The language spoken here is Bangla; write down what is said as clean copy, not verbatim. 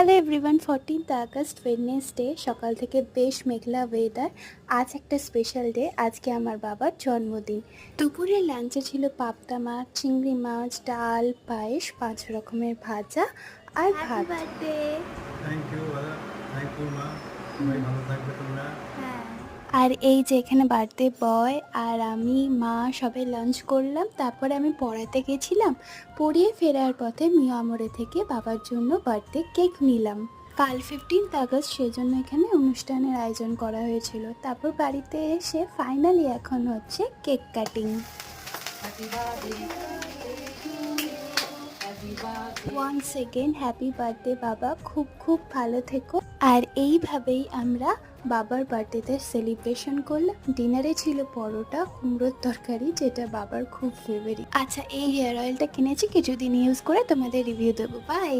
Hello everyone, 14th August Wednesday. সকাল থেকে বেশ মেঘলা ওয়েদার। আজ একটা স্পেশাল ডে, আজকে আমার বাবার জন্মদিন। দুপুরের লাঞ্চে ছিল পাবদা মাছ, চিংড়ি মাছ, ডাল, পায়েস, 5 রকমের ভাজা আর ভাত। Birthday. Thank you thank you মা, সবাই ভালো থাকবে তোমরা। আর এই যে এখানে বার্থডে বয় আর আমি, মা সবাই লাঞ্চ করলাম, তারপরে আমি পড়াতে গেছিলাম। পড়িয়ে ফেরার পথে মিয়ামরে থেকে বাবার জন্য বার্থডে কেক নিলাম। কাল 15th আগস্ট, সেজন্য এখানে অনুষ্ঠানের আয়োজন করা হয়েছিল। তারপর বাড়িতে এসে ফাইনালি এখন হচ্ছে cake cutting. Once again happy birthday বাবা, খুব খুব ভালো থেকো। আর এইভাবেই আমরা বাবার বার্থডেতে সেলিব্রেশন করলাম। ডিনারে ছিল পরোটা, কুমড়োর তরকারি, যেটা বাবার খুব ফেভারিট। আচ্ছা, এই হেয়ার অয়েলটা কিনেছি, কিছুদিন ইউজ করে তোমাদের রিভিউ দেবো। বাই।